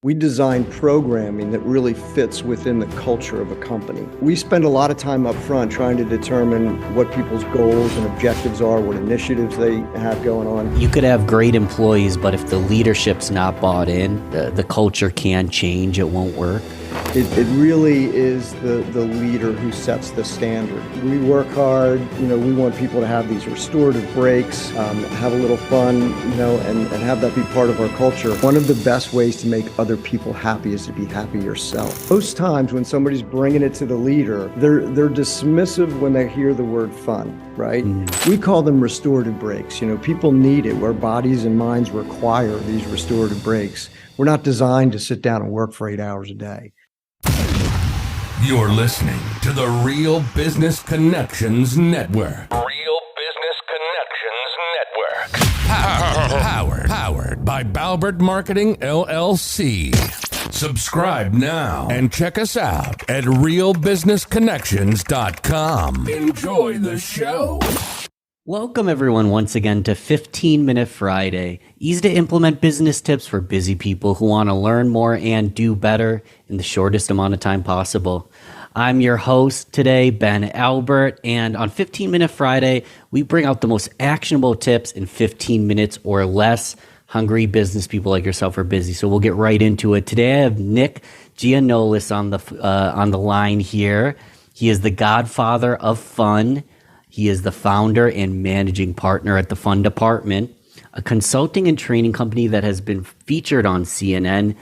We design programming that really fits within the culture of a company. We spend a lot of time up front trying to determine what people's goals and objectives are, what initiatives they have going on. You could have great employees, but if the leadership's not bought in, the culture can change, it won't work. It really is the leader who sets the standard. We work hard, we want people to have these restorative breaks, have a little fun, and have that be part of our culture. One of the best ways to make other people happy is to be happy yourself. Most times when somebody's bringing it to the leader, they're dismissive when they hear the word fun, right? We call them restorative breaks. People need it. Our bodies and minds require these restorative breaks. We're not designed to sit down and work for 8 hours a day. You're listening to the Real Business Connections Network. Real Business Connections Network. Powered by Balbert Marketing, LLC. Subscribe now and check us out at realbusinessconnections.com. Enjoy the show. Welcome everyone once again to 15-Minute Friday. Easy to implement business tips for busy people who want to learn more and do better in the shortest amount of time possible. I'm your host today, Ben Albert, and on 15-Minute Friday, we bring out the most actionable tips in 15 minutes or less. Hungry business people like yourself are busy, so we'll get right into it. Today I have Nick Gianoulis on the line here. He is the Godfather of Fun. He is the founder and managing partner at the Fun Dept, a consulting and training company that has been featured on CNN,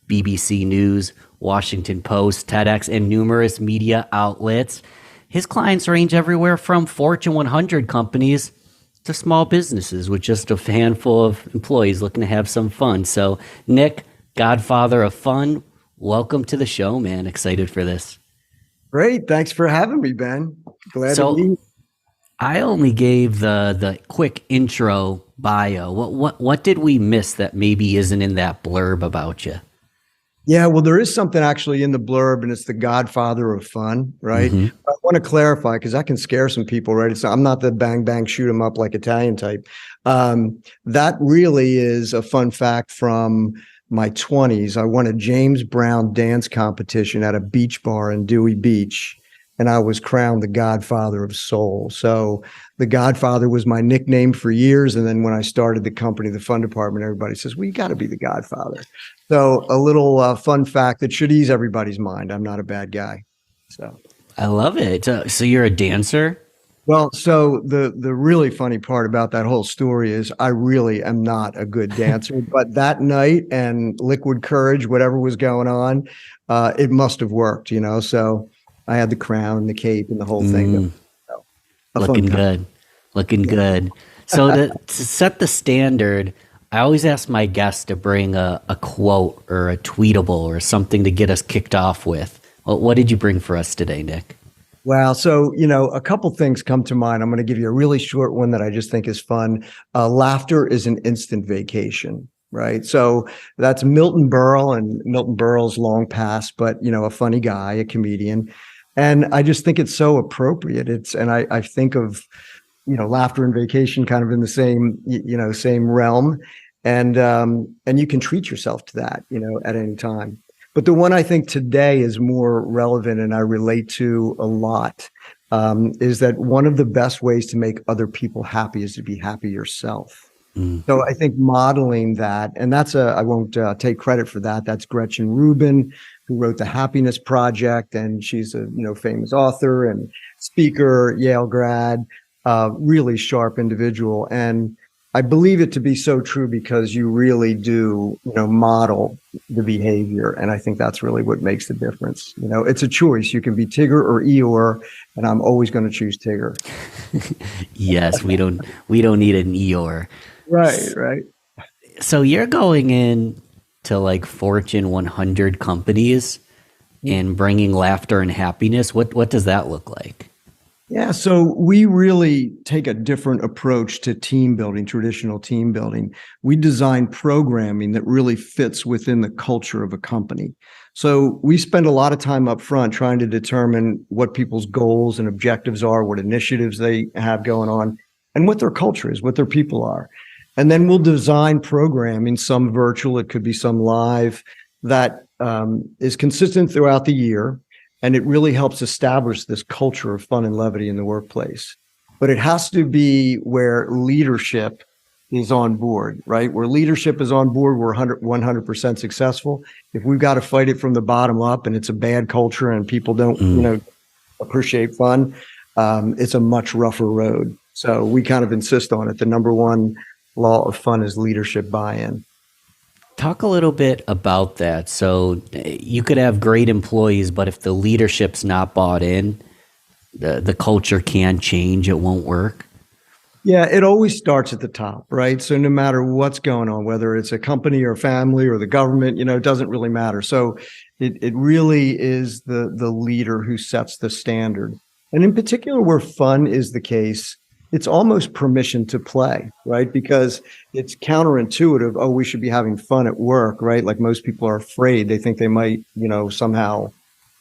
BBC News, Washington Post, TEDx, and numerous media outlets. His clients range everywhere from Fortune 100 companies to small businesses with just a handful of employees looking to have some fun. So, Nick, Godfather of Fun, welcome to the show, man. Excited for this. Great. Thanks for having me, Ben. Glad to be here. I only gave the quick intro bio. What did we miss that maybe isn't in that blurb about you? Yeah, well, there is something actually in the blurb, and it's the Godfather of Fun, right? Mm-hmm. I want to clarify because that can scare some people, right? I'm not the bang, bang, shoot 'em up like Italian type. That really is a fun fact from my 20s. I won a James Brown dance competition at a beach bar in Dewey Beach, and I was crowned the Godfather of Soul. So the Godfather was my nickname for years. And then when I started the company, the Fun Dept, everybody says, well, you got to be the Godfather. So a little fun fact that should ease everybody's mind. I'm not a bad guy. So I love it. So you're a dancer? Well, so the really funny part about that whole story is I really am not a good dancer, but that night and liquid courage, whatever was going on, it must have worked, so I had the crown and the cape and the whole thing. Looking good. So to set the standard, I always ask my guests to bring a quote or a tweetable or something to get us kicked off with. Well, what did you bring for us today, Nick? Well, so, a couple things come to mind. I'm going to give you a really short one that I just think is fun. Laughter is an instant vacation. Right. So that's Milton Berle, and Milton Berle's long past, but, a funny guy, a comedian. And I just think it's so appropriate. And I think of, laughter and vacation kind of in the same, same realm. And you can treat yourself to that, at any time. But the one I think today is more relevant and I relate to a lot is that one of the best ways to make other people happy is to be happy yourself. So I think modeling that, and I won't take credit for that. That's Gretchen Rubin, who wrote The Happiness Project, and she's a famous author and speaker, Yale grad, really sharp individual. And I believe it to be so true because you really do, model the behavior, and I think that's really what makes the difference. It's a choice. You can be Tigger or Eeyore, and I'm always going to choose Tigger. Yes, we don't need an Eeyore. Right. So you're going in to like Fortune 100 companies and bringing laughter and happiness. What does that look like? Yeah, so we really take a different approach to team building, traditional team building. We design programming that really fits within the culture of a company. So we spend a lot of time up front trying to determine what people's goals and objectives are, what initiatives they have going on, and what their culture is, what their people are. And then we'll design programming, some virtual, it could be some live, that is consistent throughout the year, and it really helps establish this culture of fun and levity in the workplace. But it has to be where leadership is on board, right? Where leadership is on board, we're 100% successful. If we've got to fight it from the bottom up and it's a bad culture and people don't, appreciate fun, it's a much rougher road. So we kind of insist on it. The number one law of fun is leadership buy-in. Talk a little bit about that. So you could have great employees, but if the leadership's not bought in, the culture can change. It won't work. Yeah, it always starts at the top, right? So no matter what's going on, whether it's a company or family or the government, it doesn't really matter. So it really is the leader who sets the standard. And in particular, where fun is the case, it's almost permission to play, right? Because it's counterintuitive. Oh, we should be having fun at work, right? Like most people are afraid. They think they might, somehow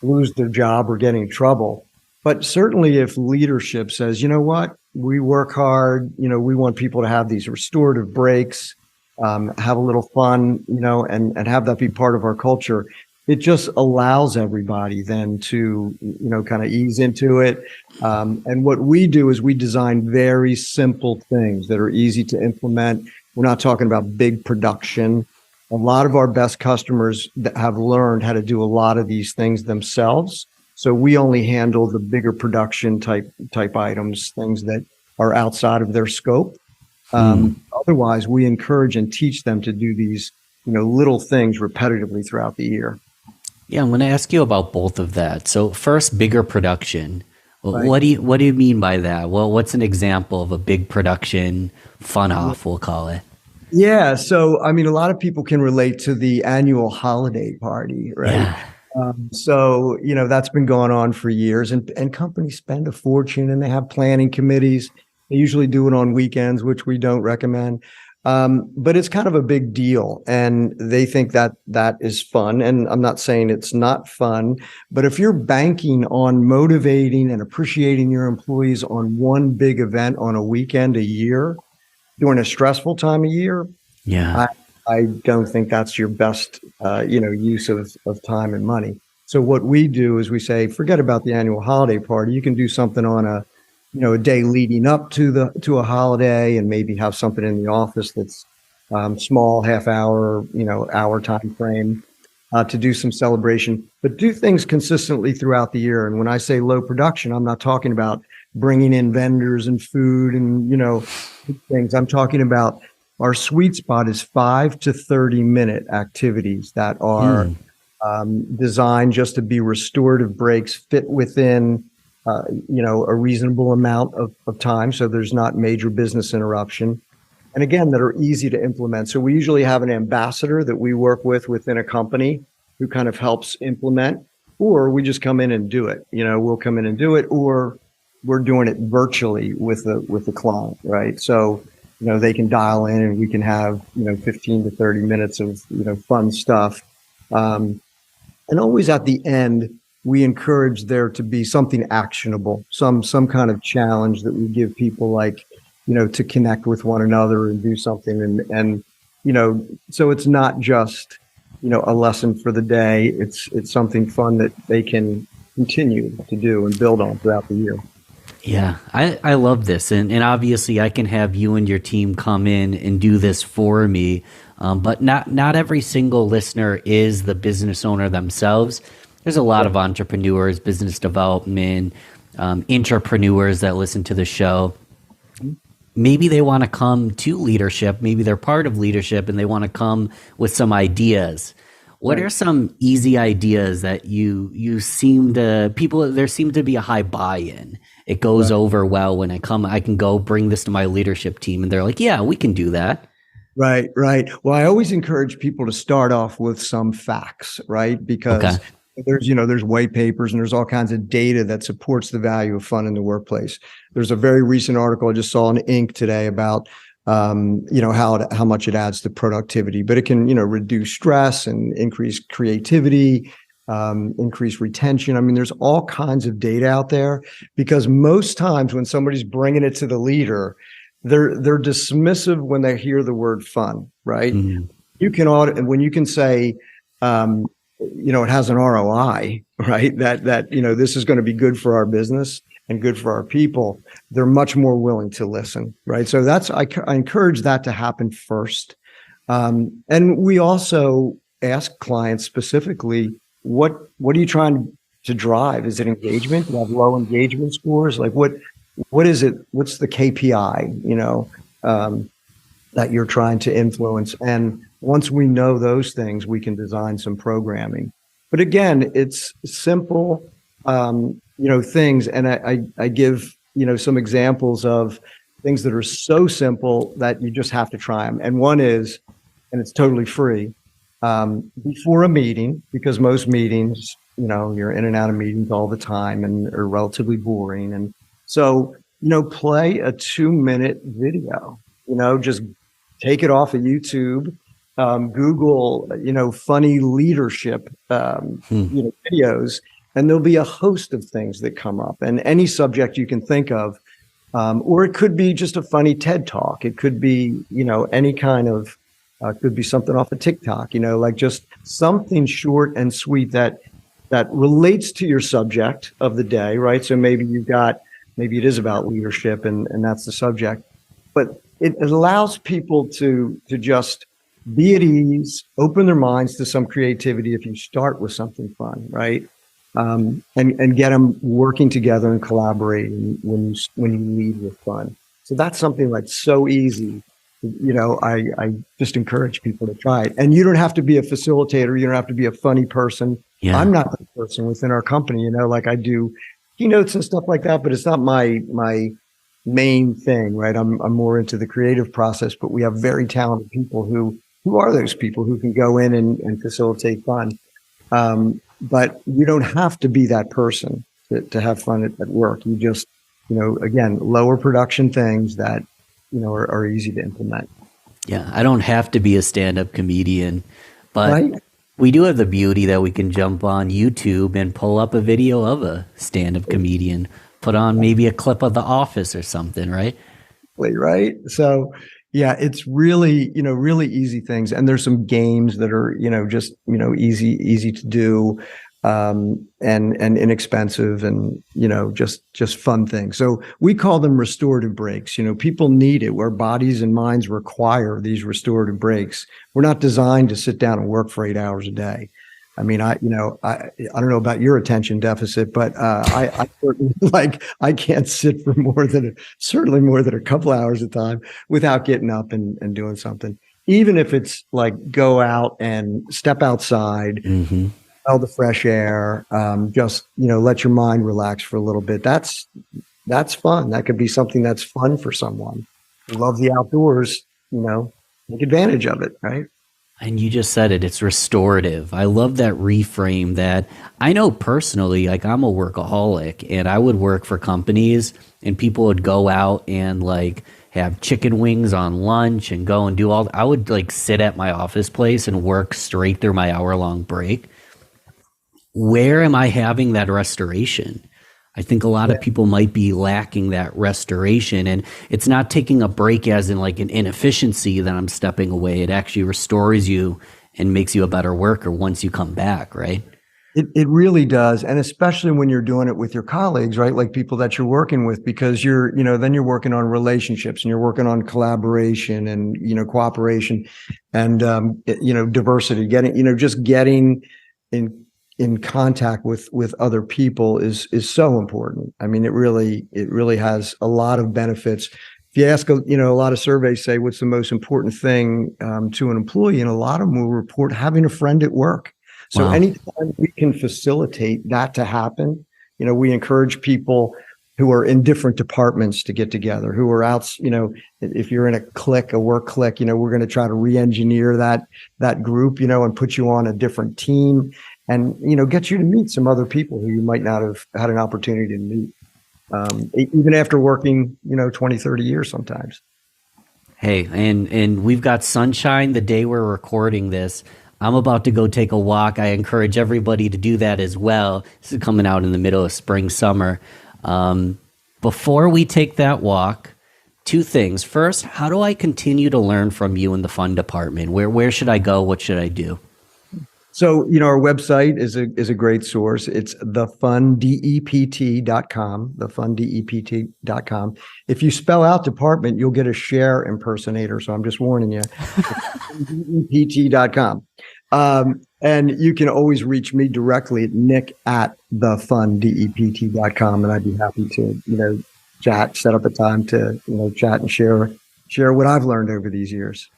lose their job or get in trouble. But certainly if leadership says, you know what, we work hard, we want people to have these restorative breaks, have a little fun, and have that be part of our culture. It just allows everybody then to, kind of ease into it. And what we do is we design very simple things that are easy to implement. We're not talking about big production. A lot of our best customers that have learned how to do a lot of these things themselves. So we only handle the bigger production type items, things that are outside of their scope. Otherwise, we encourage and teach them to do these, little things repetitively throughout the year. Yeah, I'm going to ask you about both of that. So first, bigger production. Right. What do you mean by that? Well, what's an example of a big production fun-off, we'll call it? Yeah. So, a lot of people can relate to the annual holiday party, right? Yeah. So, that's been going on for years, and companies spend a fortune and they have planning committees. They usually do it on weekends, which we don't recommend. But it's kind of a big deal, and they think that is fun. And I'm not saying it's not fun, but if you're banking on motivating and appreciating your employees on one big event on a weekend a year during a stressful time of year, yeah, I don't think that's your best, use of time and money. So what we do is we say, forget about the annual holiday party. You can do something on a day leading up to a holiday, and maybe have something in the office that's small, half hour, hour time frame to do some celebration, but do things consistently throughout the year. And when I say low production, I'm not talking about bringing in vendors and food and, things. I'm talking about our sweet spot is 5 to 30-minute activities that are designed just to be restorative breaks, fit within a reasonable amount of time, so there's not major business interruption. And again, that are easy to implement. So we usually have an ambassador that we work with within a company who kind of helps implement, or we just come in and do it. We'll come in and do it, or we're doing it virtually with the client, right? So, they can dial in and we can have, 15 to 30 minutes of, fun stuff. And always at the end, we encourage there to be something actionable, some kind of challenge that we give people, like, to connect with one another and do something. And so it's not just, a lesson for the day. It's something fun that they can continue to do and build on throughout the year. Yeah, I love this. And obviously I can have you and your team come in and do this for me. But not every single listener is the business owner themselves. There's a lot of entrepreneurs, business development, entrepreneurs that listen to the show. Maybe they want to come to leadership. Maybe they're part of leadership and they want to come with some ideas. What are some easy ideas that there seem to be a high buy-in? It goes over well when I can go bring this to my leadership team and they're like, yeah, we can do that. Right. Well, I always encourage people to start off with some facts, right? Because there's white papers and there's all kinds of data that supports the value of fun in the workplace. There's a very recent article I just saw in Inc. today about how much it adds to productivity, but it can, reduce stress and increase creativity, increase retention. There's all kinds of data out there, because most times when somebody's bringing it to the leader, they're dismissive when they hear the word fun, right? Mm-hmm. You can when you can say, it has an ROI, right? That this is going to be good for our business and good for our people. They're much more willing to listen, right? So I encourage that to happen first. And we also ask clients specifically, what are you trying to drive? Is it engagement? Do you have low engagement scores? Like what is it? What's the KPI, that you're trying to influence? And once we know those things, we can design some programming. But again, it's simple, things. And I give, some examples of things that are so simple that you just have to try them. And one is, and it's totally free, before a meeting, because most meetings, you're in and out of meetings all the time and are relatively boring. And so, play a 2-minute video, just take it off of YouTube, Google, funny leadership, videos, and there'll be a host of things that come up, and any subject you can think of. Or it could be just a funny TED talk. It could be, any kind of, could be something off of TikTok, like just something short and sweet that relates to your subject of the day, right? So maybe it is about leadership and that's the subject, but it allows people to just be at ease, open their minds to some creativity if you start with something fun, right? And get them working together and collaborating when you lead with fun. So that's something that's so easy. I just encourage people to try it. And you don't have to be a facilitator. You don't have to be a funny person. Yeah. I'm not the person within our company, like I do keynotes and stuff like that, but it's not my main thing, right? I'm more into the creative process, but we have very talented people who are those people who can go in and facilitate fun. But you don't have to be that person to have fun at work. You just, again, lower production things that, are easy to implement. Yeah, I don't have to be a stand-up comedian, but right? We do have the beauty that we can jump on YouTube and pull up a video of a stand-up comedian, put on maybe a clip of The Office or something, right? Right. So, yeah, it's really, really easy things. And there's some games that are, just, easy to do, and inexpensive and, just fun things. So we call them restorative breaks. People need it, where bodies and minds require these restorative breaks. We're not designed to sit down and work for 8 hours a day. I mean, I don't know about your attention deficit, but I certainly, I can't sit for certainly more than a couple hours at a time without getting up and doing something. Even if it's like go out and step outside, smell the fresh air, just let your mind relax for a little bit. That's fun. That could be something that's fun for someone who loves the outdoors. Take advantage of it, right? And you just said it, it's restorative. I love that reframe. That I know personally, I'm a workaholic, and I would work for companies and people would go out and have chicken wings on lunch and go and do I would sit at my office place and work straight through my hour-long break. Where am I having that restoration? I think a lot of people might be lacking that restoration, and it's not taking a break as in an inefficiency that I'm stepping away. It actually restores you and makes you a better worker once you come back, right? It really does. And especially when you're doing it with your colleagues, right? Like people that you're working with, because then you're working on relationships and you're working on collaboration and, cooperation and, diversity, getting in contact with other people is so important. I mean, it really has a lot of benefits. If you ask, a lot of surveys say, what's the most important thing to an employee? And a lot of them will report having a friend at work. So anytime we can facilitate that to happen, we encourage people who are in different departments to get together, who are out, if you're in a work clique, we're going to try to re-engineer that group, and put you on a different team and, get you to meet some other people who you might not have had an opportunity to meet, even after working, 20, 30 years sometimes. Hey, and we've got sunshine the day we're recording this. I'm about to go take a walk. I encourage everybody to do that as well. This is coming out in the middle of spring, summer. Before we take that walk, two things. First, how do I continue to learn from you in the fun department? Where should I go? What should I do? So, our website is a great source. It's thefundept.com, thefundept.com. If you spell out department, you'll get a share impersonator. So I'm just warning you. Dept.com. And you can always reach me directly at nick@thefundept.com. And I'd be happy to, set up a time to, chat and share what I've learned over these years.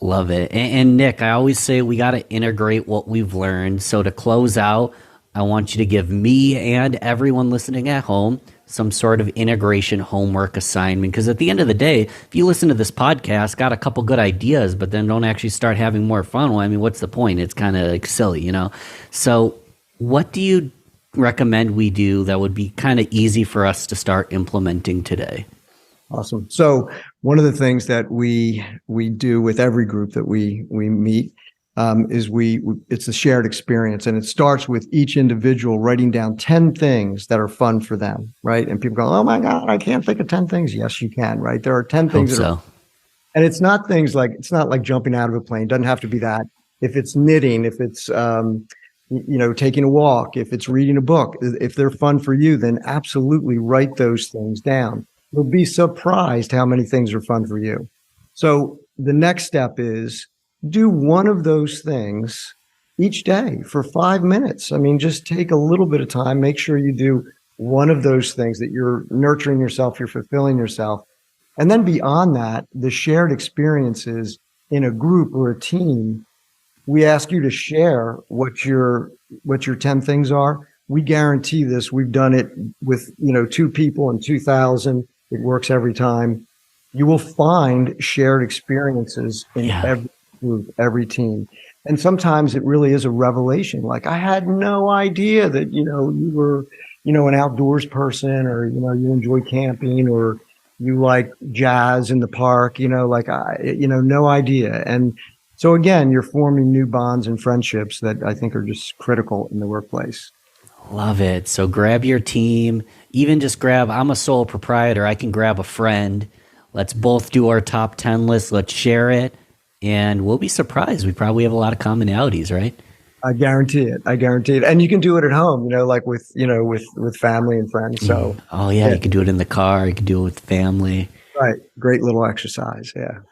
Love it. And Nick, I always say we got to integrate what we've learned. So to close out, I want you to give me and everyone listening at home some sort of integration homework assignment. Because at the end of the day, if you listen to this podcast, got a couple good ideas, but then don't actually start having more fun, well, I mean, what's the point? It's kind of like silly, So what do you recommend we do that would be kind of easy for us to start implementing today? Awesome. So one of the things that we do with every group that we meet is it's a shared experience, and it starts with each individual writing down 10 things that are fun for them, right? And people go, "Oh my God, I can't think of 10 things." Yes, you can, right? There are 10 things and it's not like jumping out of a plane. It doesn't have to be that. If it's knitting, if it's taking a walk, if it's reading a book, if they're fun for you, then absolutely write those things down. You'll be surprised how many things are fun for you. So the next step is do one of those things each day for 5 minutes. I mean, just take a little bit of time. Make sure you do one of those things, that you're nurturing yourself, you're fulfilling yourself. And then beyond that, the shared experiences in a group or a team, we ask you to share what your 10 things are. We guarantee this. We've done it with, 2 people in 2000. It works every time. You will find shared experiences in every group, every team. And sometimes it really is a revelation. Like, I had no idea that, you were, an outdoors person, or, you enjoy camping, or you like jazz in the park, no idea. And so again, you're forming new bonds and friendships that I think are just critical in the workplace. Love it. So grab your team, even just I'm a sole proprietor. I can grab a friend. Let's both do our top 10 list. Let's share it. And we'll be surprised. We probably have a lot of commonalities, right? I guarantee it. And you can do it at home, like with family and friends. So, you can do it in the car. You can do it with family. Right. Great little exercise. Yeah.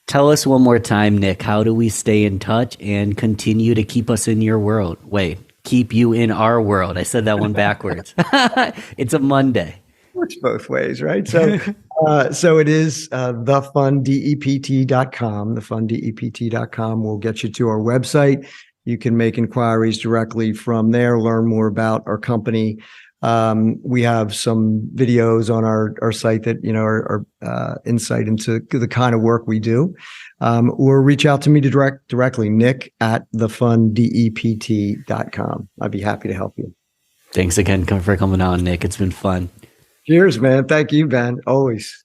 Tell us one more time, Nick, how do we stay in touch and continue to keep us in your world? Wait. Keep you in our world. I said that one backwards. It's a Monday. Works both ways, right? So, so it is thefundept.com. Thefundept.com will get you to our website. You can make inquiries directly from there, learn more about our company. We have some videos on our site that, are insight into the kind of work we do. Or reach out to me directly, nick@thefundept.com. I'd be happy to help you. Thanks again for coming on, Nick. It's been fun. Cheers, man. Thank you, Ben. Always.